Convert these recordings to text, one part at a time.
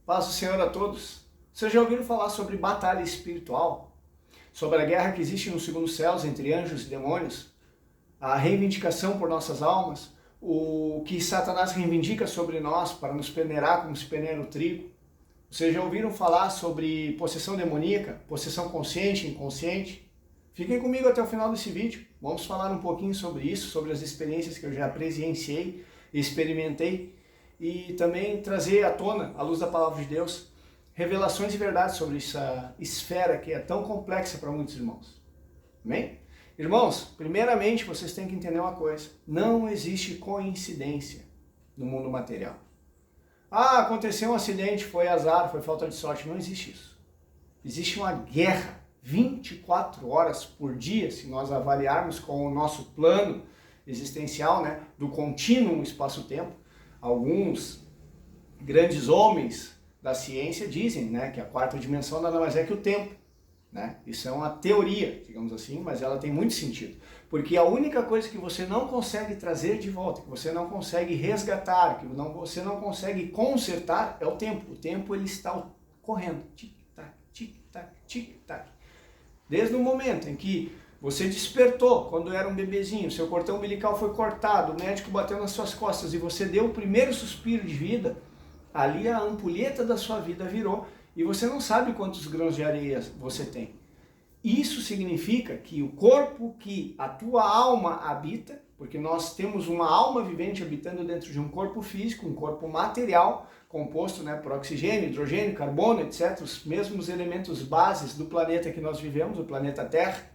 Paz do Senhor a todos. Vocês já ouviram falar sobre batalha espiritual? Sobre a guerra que existe nos segundos céus entre anjos e demônios? A reivindicação por nossas almas? O que Satanás reivindica sobre nós para nos peneirar como se peneira o trigo? Vocês já ouviram falar sobre possessão demoníaca, possessão consciente e inconsciente? Fiquem comigo até o final desse vídeo. Vamos falar um pouquinho sobre isso, sobre as experiências que eu já presenciei, experimentei, e também trazer à tona, à luz da palavra de Deus, revelações e verdades sobre essa esfera que é tão complexa para muitos irmãos. Amém? Irmãos, primeiramente vocês têm que entender uma coisa: não existe coincidência no mundo material. Ah, aconteceu um acidente, foi azar, foi falta de sorte. Não existe isso. Existe uma guerra 24 horas por dia, se nós avaliarmos com o nosso plano existencial, né, do contínuo espaço-tempo. Alguns grandes homens da ciência dizem, né, que a quarta dimensão nada mais é que o tempo. Né? Isso é uma teoria, digamos assim, mas ela tem muito sentido. Porque a única coisa que você não consegue trazer de volta, que você não consegue resgatar, que você não consegue consertar, é o tempo. O tempo ele está correndo. Tic-tac, tic-tac, tic-tac. Desde o momento em que você despertou, quando era um bebezinho, seu cordão umbilical foi cortado, o médico bateu nas suas costas e você deu o primeiro suspiro de vida, ali a ampulheta da sua vida virou e você não sabe quantos grãos de areia você tem. Isso significa que o corpo que a tua alma habita, porque nós temos uma alma vivente habitando dentro de um corpo físico, um corpo material, composto, né, por oxigênio, hidrogênio, carbono, etc., os mesmos elementos bases do planeta que nós vivemos, o planeta Terra.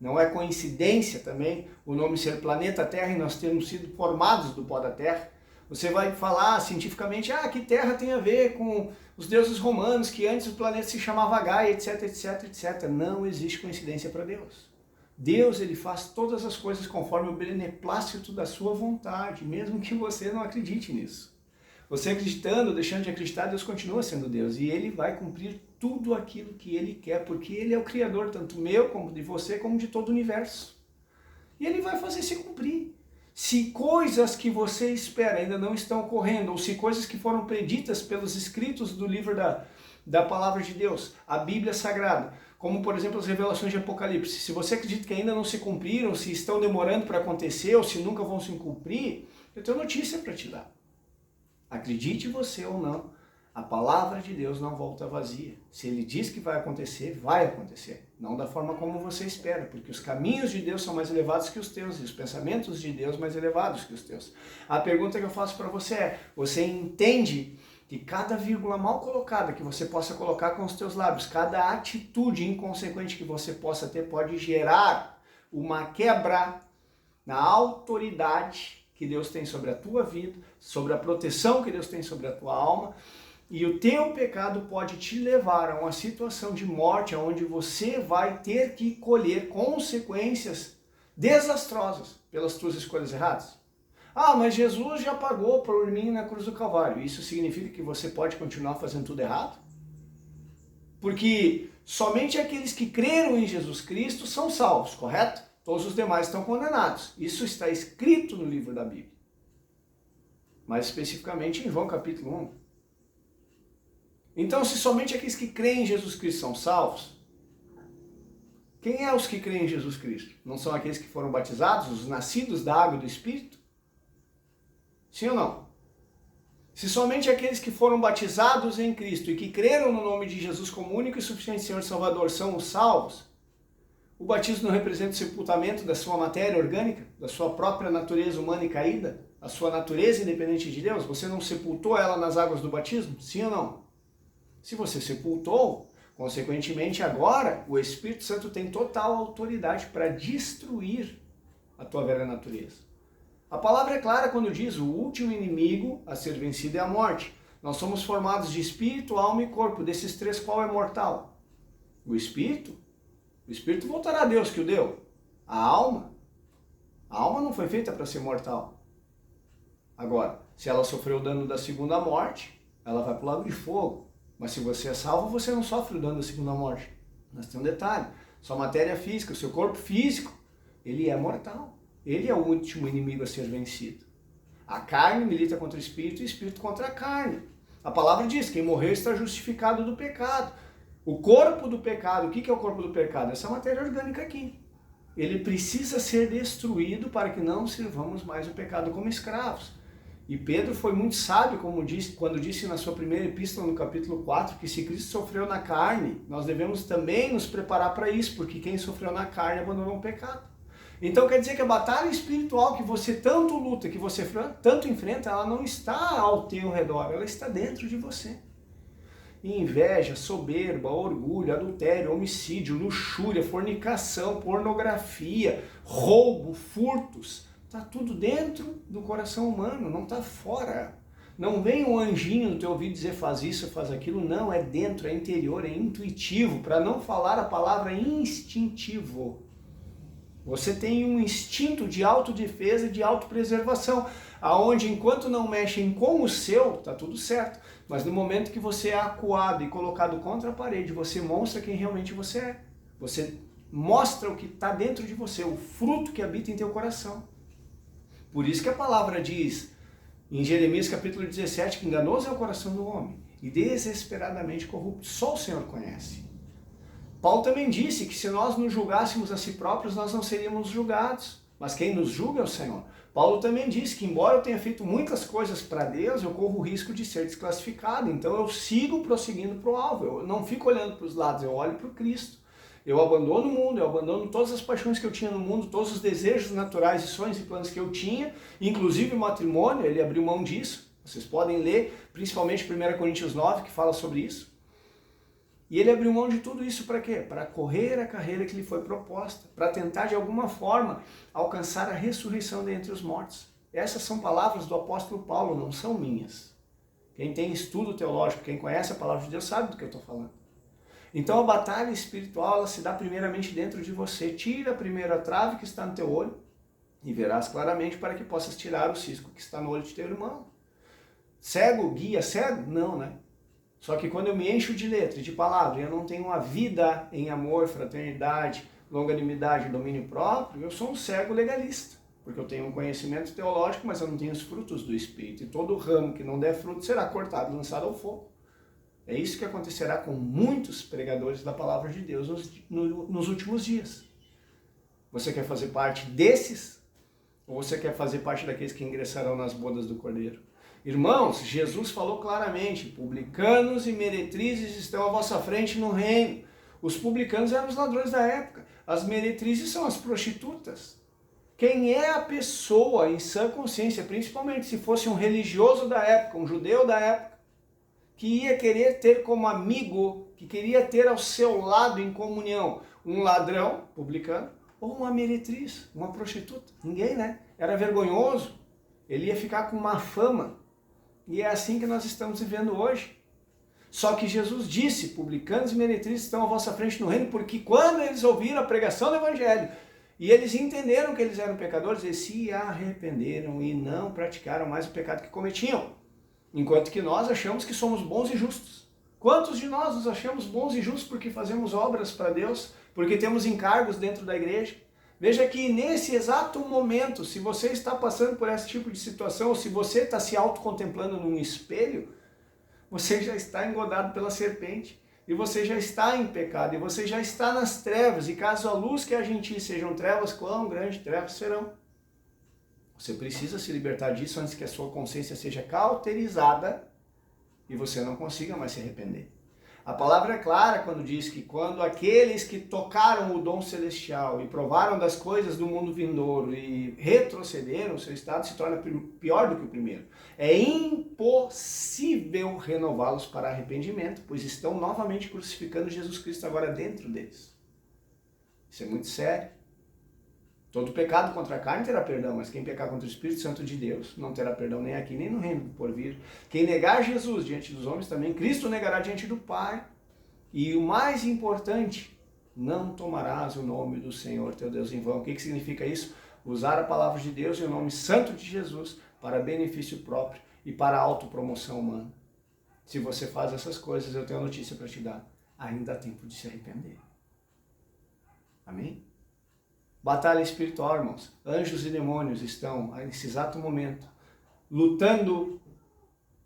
Não é coincidência também o nome ser planeta Terra e nós termos sido formados do pó da Terra. Você vai falar cientificamente, que Terra tem a ver com os deuses romanos, que antes o planeta se chamava Gaia, etc, etc, etc. Não existe coincidência para Deus. Deus, ele faz todas as coisas conforme o beneplácito da sua vontade, mesmo que você não acredite nisso. Você acreditando, deixando de acreditar, Deus continua sendo Deus e Ele vai cumprir tudo aquilo que Ele quer, porque Ele é o Criador, tanto meu, como de você, como de todo o universo. E Ele vai fazer se cumprir. Se coisas que você espera ainda não estão ocorrendo, ou se coisas que foram preditas pelos escritos do livro da Palavra de Deus, a Bíblia Sagrada, como por exemplo as revelações de Apocalipse, se você acredita que ainda não se cumpriram, se estão demorando para acontecer, ou se nunca vão se cumprir, eu tenho notícia para te dar. Acredite você ou não, a palavra de Deus não volta vazia. Se Ele diz que vai acontecer, vai acontecer. Não da forma como você espera, porque os caminhos de Deus são mais elevados que os teus, e os pensamentos de Deus mais elevados que os teus. A pergunta que eu faço para você é, você entende que cada vírgula mal colocada que você possa colocar com os teus lábios, cada atitude inconsequente que você possa ter, pode gerar uma quebra na autoridade que Deus tem sobre a tua vida, sobre a proteção que Deus tem sobre a tua alma, e o teu pecado pode te levar a uma situação de morte, onde você vai ter que colher consequências desastrosas pelas tuas escolhas erradas. Mas Jesus já pagou por mim na cruz do Calvário. Isso significa que você pode continuar fazendo tudo errado? Porque somente aqueles que creram em Jesus Cristo são salvos, correto? Todos os demais estão condenados. Isso está escrito no livro da Bíblia. Mais especificamente em João capítulo 1. Então, se somente aqueles que creem em Jesus Cristo são salvos, quem é os que creem em Jesus Cristo? Não são aqueles que foram batizados, os nascidos da água e do Espírito? Sim ou não? Se somente aqueles que foram batizados em Cristo e que creram no nome de Jesus como único e suficiente Senhor e Salvador são os salvos, o batismo não representa o sepultamento da sua matéria orgânica, da sua própria natureza humana e caída, a sua natureza independente de Deus? Você não sepultou ela nas águas do batismo? Sim ou não? Se você sepultou, consequentemente agora o Espírito Santo tem total autoridade para destruir a tua velha natureza. A palavra é clara quando diz: o último inimigo a ser vencido é a morte. Nós somos formados de espírito, alma e corpo. Desses três, qual é mortal? O espírito? O espírito voltará a Deus que o deu. A alma não foi feita para ser mortal. Agora, se ela sofreu o dano da segunda morte, ela vai para o lago de fogo. Mas se você é salvo, você não sofre o dano da segunda morte. Mas tem um detalhe: sua matéria física, o seu corpo físico, ele é mortal. Ele é o último inimigo a ser vencido. A carne milita contra o espírito e o espírito contra a carne. A palavra diz, quem morreu está justificado do pecado. O corpo do pecado, o que é o corpo do pecado? Essa matéria orgânica aqui. Ele precisa ser destruído para que não sirvamos mais o pecado como escravos. E Pedro foi muito sábio, quando disse na sua primeira epístola, no capítulo 4, que se Cristo sofreu na carne, nós devemos também nos preparar para isso, porque quem sofreu na carne abandonou o pecado. Então quer dizer que a batalha espiritual que você tanto luta, que você tanto enfrenta, ela não está ao teu redor, ela está dentro de você. Inveja, soberba, orgulho, adultério, homicídio, luxúria, fornicação, pornografia, roubo, furtos, está tudo dentro do coração humano, não está fora. Não vem um anjinho no teu ouvido dizer faz isso, faz aquilo, não, é dentro, é interior, é intuitivo, para não falar a palavra instintivo. Você tem um instinto de autodefesa, de autopreservação, aonde enquanto não mexem com o seu, tá tudo certo. Mas no momento que você é acuado e colocado contra a parede, você mostra quem realmente você é. Você mostra o que está dentro de você, o fruto que habita em teu coração. Por isso que a palavra diz, em Jeremias capítulo 17, que enganoso é o coração do homem e desesperadamente corrupto. Só o Senhor conhece. Paulo também disse que se nós nos julgássemos a si próprios, nós não seríamos julgados. Mas quem nos julga é o Senhor. Paulo também disse que embora eu tenha feito muitas coisas para Deus, eu corro o risco de ser desclassificado. Então eu sigo prosseguindo para o alvo. Eu não fico olhando para os lados, eu olho para o Cristo. Eu abandono o mundo, eu abandono todas as paixões que eu tinha no mundo, todos os desejos naturais e sonhos e planos que eu tinha, inclusive o matrimônio, ele abriu mão disso. Vocês podem ler, principalmente 1 Coríntios 9, que fala sobre isso. E ele abriu mão de tudo isso para quê? Para correr a carreira que lhe foi proposta, para tentar de alguma forma alcançar a ressurreição dentre os mortos. Essas são palavras do apóstolo Paulo, não são minhas. Quem tem estudo teológico, quem conhece a palavra de Deus sabe do que eu estou falando. Então a batalha espiritual ela se dá primeiramente dentro de você. Tira a primeira trave que está no teu olho e verás claramente para que possas tirar o cisco que está no olho de teu irmão. Cego guia cego? Não, né? Só que quando eu me encho de letra e de palavra e eu não tenho uma vida em amor, fraternidade, longanimidade, domínio próprio, eu sou um cego legalista. Porque eu tenho um conhecimento teológico, mas eu não tenho os frutos do Espírito. E todo ramo que não der fruto será cortado e lançado ao fogo. É isso que acontecerá com muitos pregadores da palavra de Deus nos últimos dias. Você quer fazer parte desses? Ou você quer fazer parte daqueles que ingressarão nas bodas do Cordeiro? Irmãos, Jesus falou claramente, publicanos e meretrizes estão à vossa frente no reino. Os publicanos eram os ladrões da época, as meretrizes são as prostitutas. Quem é a pessoa em sã consciência, principalmente se fosse um religioso da época, um judeu da época, que ia querer ter como amigo, que queria ter ao seu lado em comunhão, um ladrão, publicano, ou uma meretriz, uma prostituta? Ninguém, né? Era vergonhoso, ele ia ficar com má fama. E é assim que nós estamos vivendo hoje. Só que Jesus disse, publicanos e meretrizes estão à vossa frente no reino, porque quando eles ouviram a pregação do Evangelho, e eles entenderam que eles eram pecadores, eles se arrependeram e não praticaram mais o pecado que cometiam. Enquanto que nós achamos que somos bons e justos. Quantos de nós nos achamos bons e justos porque fazemos obras para Deus, porque temos encargos dentro da igreja? Veja que nesse exato momento, se você está passando por esse tipo de situação, ou se você está se autocontemplando num espelho, você já está engodado pela serpente, e você já está em pecado, e você já está nas trevas, e caso a luz que a gente sejam trevas, quão grandes trevas serão. Você precisa se libertar disso antes que a sua consciência seja cauterizada, e você não consiga mais se arrepender. A palavra é clara quando diz que quando aqueles que tocaram o dom celestial e provaram das coisas do mundo vindouro e retrocederam, seu estado se torna pior do que o primeiro. É impossível renová-los para arrependimento, pois estão novamente crucificando Jesus Cristo agora dentro deles. Isso é muito sério. Todo pecado contra a carne terá perdão, mas quem pecar contra o Espírito Santo de Deus não terá perdão nem aqui, nem no reino do porvir. Quem negar Jesus diante dos homens também, Cristo negará diante do Pai. E o mais importante, não tomarás o nome do Senhor teu Deus em vão. O que significa isso? Usar a palavra de Deus e o nome santo de Jesus para benefício próprio e para autopromoção humana. Se você faz essas coisas, eu tenho uma notícia para te dar. Ainda há tempo de se arrepender. Amém? Batalha espiritual, irmãos. Anjos e demônios estão, nesse exato momento, lutando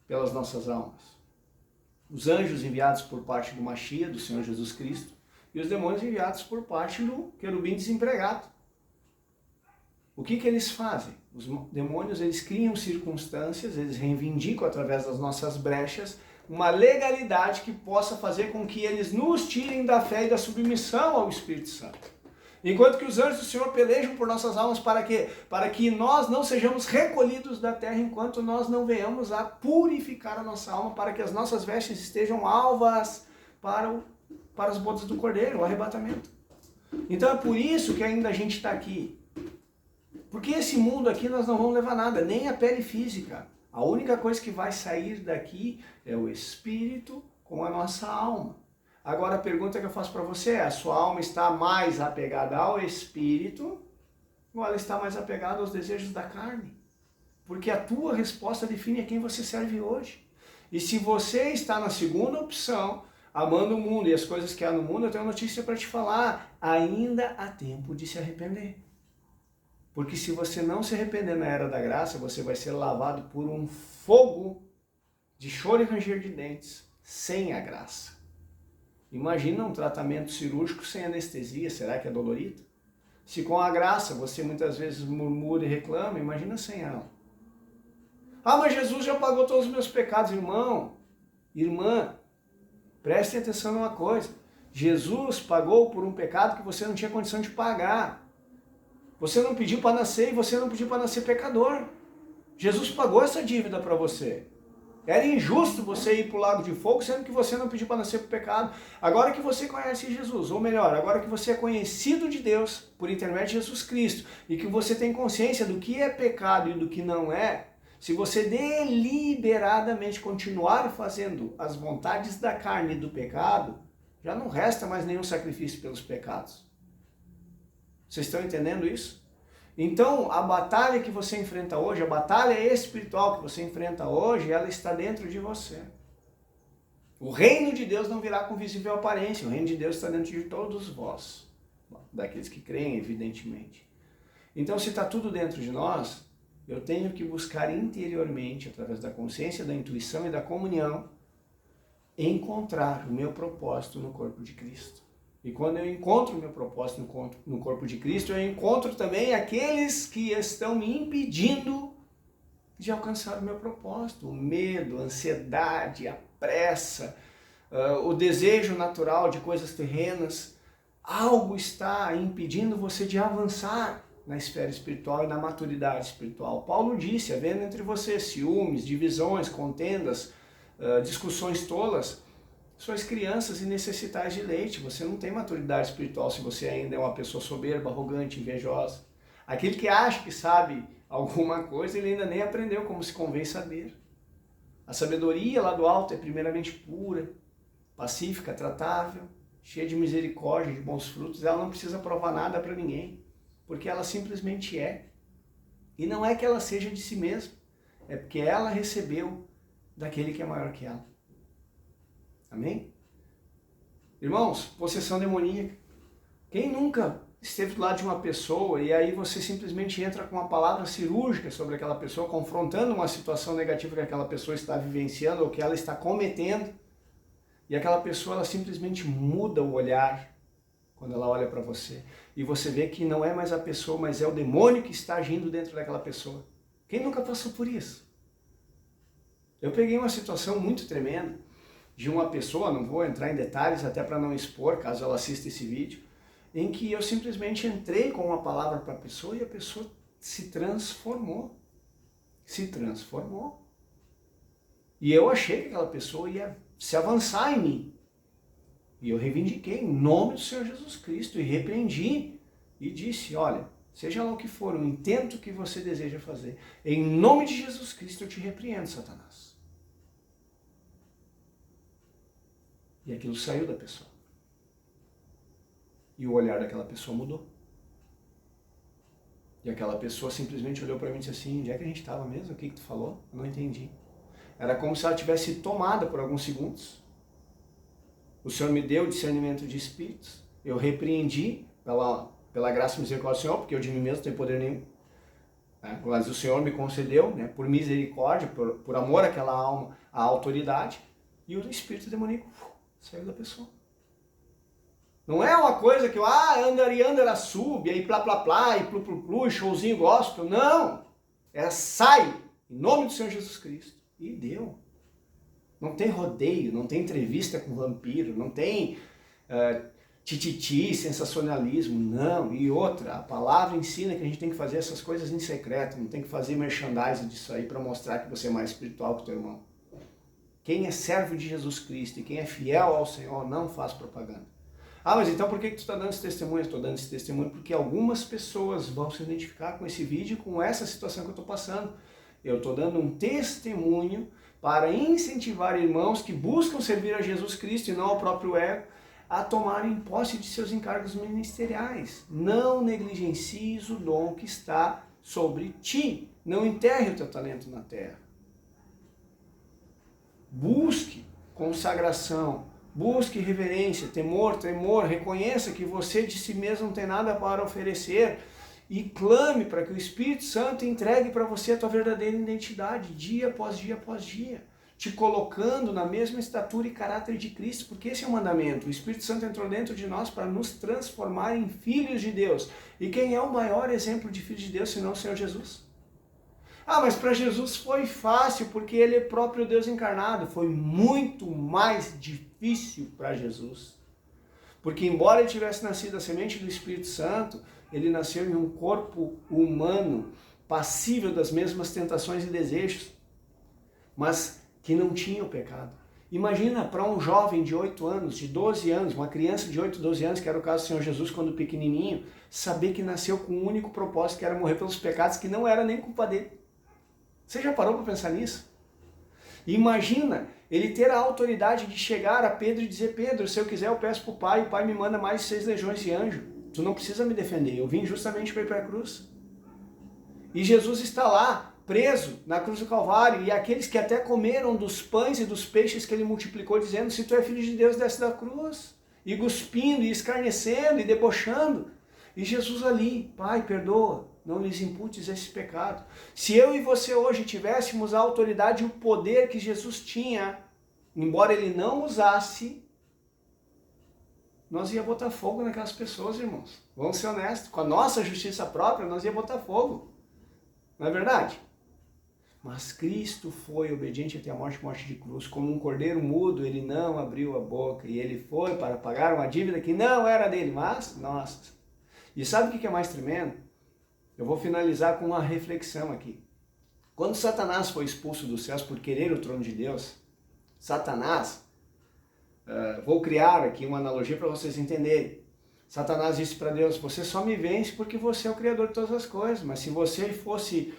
pelas nossas almas. Os anjos enviados por parte do Mashiach, do Senhor Jesus Cristo, e os demônios enviados por parte do querubim desempregado. O que eles fazem? Os demônios, eles criam circunstâncias, eles reivindicam através das nossas brechas uma legalidade que possa fazer com que eles nos tirem da fé e da submissão ao Espírito Santo. Enquanto que os anjos do Senhor pelejam por nossas almas para quê? Para que nós não sejamos recolhidos da terra enquanto nós não venhamos a purificar a nossa alma, para que as nossas vestes estejam alvas para as bodas do Cordeiro, o arrebatamento. Então é por isso que ainda a gente está aqui. Porque esse mundo aqui nós não vamos levar nada, nem a pele física. A única coisa que vai sair daqui é o Espírito com a nossa alma. Agora a pergunta que eu faço para você é, a sua alma está mais apegada ao Espírito ou ela está mais apegada aos desejos da carne? Porque a tua resposta define a quem você serve hoje. E se você está na segunda opção, amando o mundo e as coisas que há no mundo, eu tenho uma notícia para te falar, ainda há tempo de se arrepender. Porque se você não se arrepender na era da graça, você vai ser lavado por um fogo de choro e ranger de dentes, sem a graça. Imagina um tratamento cirúrgico sem anestesia, será que é dolorido? Se com a graça você muitas vezes murmura e reclama, imagina sem ela. Ah, mas Jesus já pagou todos os meus pecados, irmão, irmã, preste atenção numa coisa. Jesus pagou por um pecado que você não tinha condição de pagar. Você não pediu para nascer e você não pediu para nascer pecador. Jesus pagou essa dívida para você. Era injusto você ir para o lago de fogo, sendo que você não pediu para nascer para o pecado. Agora que você conhece Jesus, ou melhor, agora que você é conhecido de Deus por intermédio de Jesus Cristo, e que você tem consciência do que é pecado e do que não é, se você deliberadamente continuar fazendo as vontades da carne e do pecado, já não resta mais nenhum sacrifício pelos pecados. Vocês estão entendendo isso? Então, a batalha que você enfrenta hoje, a batalha espiritual que você enfrenta hoje, ela está dentro de você. O reino de Deus não virá com visível aparência, o reino de Deus está dentro de todos vós, daqueles que creem, evidentemente. Então, se está tudo dentro de nós, eu tenho que buscar interiormente, através da consciência, da intuição e da comunhão, encontrar o meu propósito no corpo de Cristo. E quando eu encontro o meu propósito no corpo de Cristo, eu encontro também aqueles que estão me impedindo de alcançar o meu propósito. O medo, a ansiedade, a pressa, o desejo natural de coisas terrenas. Algo está impedindo você de avançar na esfera espiritual e na maturidade espiritual. Paulo disse, havendo entre vocês ciúmes, divisões, contendas, discussões tolas, sois crianças e necessitais de leite. Você não tem maturidade espiritual se você ainda é uma pessoa soberba, arrogante, invejosa. Aquele que acha que sabe alguma coisa, ele ainda nem aprendeu como se convém saber. A sabedoria lá do alto é primeiramente pura, pacífica, tratável, cheia de misericórdia, de bons frutos. Ela não precisa provar nada para ninguém, porque ela simplesmente é. E não é que ela seja de si mesma, é porque ela recebeu daquele que é maior que ela. Amém? Irmãos, possessão demoníaca. Quem nunca esteve do lado de uma pessoa e aí você simplesmente entra com uma palavra cirúrgica sobre aquela pessoa, confrontando uma situação negativa que aquela pessoa está vivenciando ou que ela está cometendo, e aquela pessoa ela simplesmente muda o olhar quando ela olha para você. E você vê que não é mais a pessoa, mas é o demônio que está agindo dentro daquela pessoa. Quem nunca passou por isso? Eu peguei uma situação muito tremenda de uma pessoa, não vou entrar em detalhes até para não expor, caso ela assista esse vídeo, em que eu simplesmente entrei com uma palavra para a pessoa e a pessoa se transformou. Se transformou. E eu achei que aquela pessoa ia se avançar em mim. E eu reivindiquei em nome do Senhor Jesus Cristo e repreendi e disse, olha, seja lá o que for, o intento que você deseja fazer, em nome de Jesus Cristo eu te repreendo, Satanás. E aquilo saiu da pessoa. E o olhar daquela pessoa mudou. E aquela pessoa simplesmente olhou para mim e disse assim, onde é que a gente estava mesmo? O que tu falou? Eu não entendi. Era como se ela tivesse tomada por alguns segundos. O Senhor me deu discernimento de espíritos. Eu repreendi pela graça e misericórdia do Senhor, porque eu de mim mesmo não tenho poder nenhum. Mas o Senhor me concedeu, por misericórdia, por amor àquela alma, a autoridade. e o espírito demoníaco saiu da pessoa. Não é uma coisa que andara sub, aí plá plá plá, e plu plu plu, showzinho gospel. Não! É sai, em nome do Senhor Jesus Cristo. E deu. Não tem rodeio, não tem entrevista com vampiro, não tem tititi, sensacionalismo, não. E outra, a palavra ensina que a gente tem que fazer essas coisas em secreto, não tem que fazer merchandising disso aí para mostrar que você é mais espiritual que o teu irmão. Quem é servo de Jesus Cristo e quem é fiel ao Senhor não faz propaganda. Mas então por que tu está dando esse testemunho? Estou dando esse testemunho porque algumas pessoas vão se identificar com esse vídeo, com essa situação que eu estou passando. Eu estou dando um testemunho para incentivar irmãos que buscam servir a Jesus Cristo e não ao próprio ego, a tomarem posse de seus encargos ministeriais. Não negligencies o dom que está sobre ti. Não enterre o teu talento na terra. Busque consagração, busque reverência, temor, tremor, reconheça que você de si mesmo não tem nada para oferecer e clame para que o Espírito Santo entregue para você a tua verdadeira identidade, dia após dia após dia, te colocando na mesma estatura e caráter de Cristo, porque esse é o mandamento. O Espírito Santo entrou dentro de nós para nos transformar em filhos de Deus. E quem é o maior exemplo de filho de Deus, senão o Senhor Jesus? Mas para Jesus foi fácil, porque ele é próprio Deus encarnado. Foi muito mais difícil para Jesus. Porque embora ele tivesse nascido da semente do Espírito Santo, ele nasceu em um corpo humano, passível das mesmas tentações e desejos, mas que não tinha o pecado. Imagina para um jovem de 8 anos, de 12 anos, uma criança de 8, 12 anos, que era o caso do Senhor Jesus quando pequenininho, saber que nasceu com um único propósito, que era morrer pelos pecados, que não era nem culpa dele. Você já parou para pensar nisso? Imagina ele ter a autoridade de chegar a Pedro e dizer: Pedro, se eu quiser eu peço para o Pai, o Pai me manda mais 6 legiões de anjo. Tu não precisa me defender, eu vim justamente para ir para a cruz. E Jesus está lá, preso na cruz do Calvário, e aqueles que até comeram dos pães e dos peixes que ele multiplicou, dizendo: se tu é filho de Deus, desce da cruz. E cuspindo, e escarnecendo, e debochando. E Jesus ali: Pai, perdoa, não lhes imputes esse pecado. Se eu e você hoje tivéssemos a autoridade e o poder que Jesus tinha, embora ele não usasse, nós ia botar fogo naquelas pessoas, irmãos. Vamos ser honestos. Com a nossa justiça própria, nós ia botar fogo. Não é verdade? Mas Cristo foi obediente até a morte de cruz. Como um cordeiro mudo, ele não abriu a boca. E ele foi para pagar uma dívida que não era dele, mas nossa. E sabe o que é mais tremendo? Eu vou finalizar com uma reflexão aqui. Quando Satanás foi expulso dos céus por querer o trono de Deus, Satanás, vou criar aqui uma analogia para vocês entenderem. Satanás disse para Deus: você só me vence porque você é o Criador de todas as coisas, mas se você fosse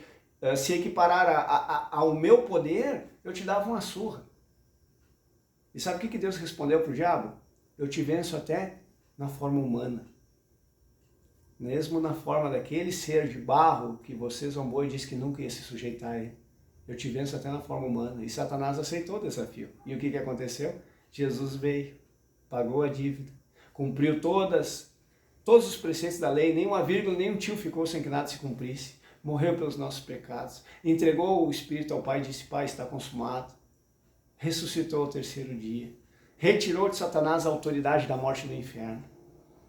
se equiparar ao meu poder, eu te dava uma surra. E sabe o que Deus respondeu para o diabo? Eu te venço até na forma humana. Mesmo na forma daquele ser de barro que você zombou e disse que nunca ia se sujeitar a ele. Eu te venço até na forma humana. E Satanás aceitou o desafio. E o que aconteceu? Jesus veio, pagou a dívida, cumpriu todos os preceitos da lei, nem uma vírgula, nem um tio ficou sem que nada se cumprisse. Morreu pelos nossos pecados, entregou o Espírito ao Pai e disse: Pai, está consumado. Ressuscitou ao terceiro dia, retirou de Satanás a autoridade da morte e do inferno.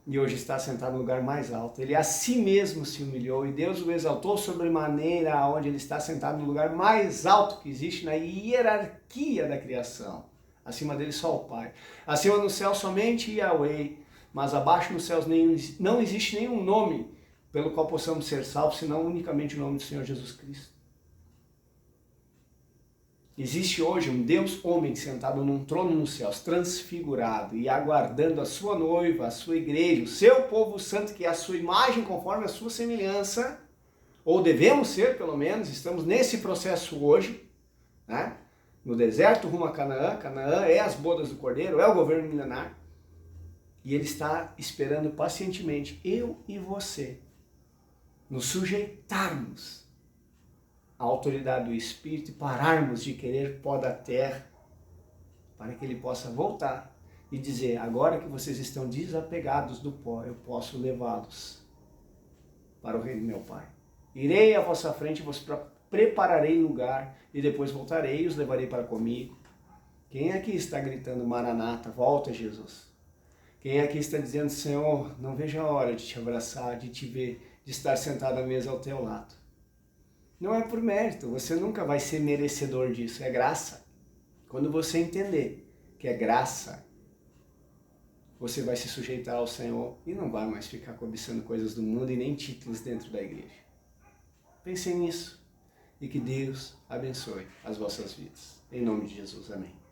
E hoje está sentado no lugar mais alto. Ele a si mesmo se humilhou e Deus o exaltou sobremaneira, onde ele está sentado no lugar mais alto que existe na hierarquia da criação. Acima dele só o Pai. Acima no céu somente Yahweh, mas abaixo nos céus não existe nenhum nome pelo qual possamos ser salvos, senão unicamente o nome do Senhor Jesus Cristo. Existe hoje um Deus homem sentado num trono nos céus, transfigurado e aguardando a sua noiva, a sua igreja, o seu povo santo, que é a sua imagem conforme a sua semelhança, ou devemos ser pelo menos, estamos nesse processo hoje, né? No deserto rumo a Canaã. Canaã é as bodas do Cordeiro, é o governo milenar, e ele está esperando pacientemente, eu e você, nos sujeitarmos a autoridade do Espírito e pararmos de querer pó da terra, para que ele possa voltar e dizer: agora que vocês estão desapegados do pó, eu posso levá-los para o reino do meu Pai. Irei à vossa frente, vos prepararei lugar, e depois voltarei e os levarei para comigo, Quem aqui está gritando Maranata, volta Jesus? Quem aqui está dizendo, Senhor, não vejo a hora de te abraçar, de te ver, de estar sentado à mesa ao teu lado? Não é por mérito, você nunca vai ser merecedor disso, é graça. Quando você entender que é graça, você vai se sujeitar ao Senhor e não vai mais ficar cobiçando coisas do mundo e nem títulos dentro da igreja. Pensem nisso e que Deus abençoe as vossas vidas. Em nome de Jesus, amém.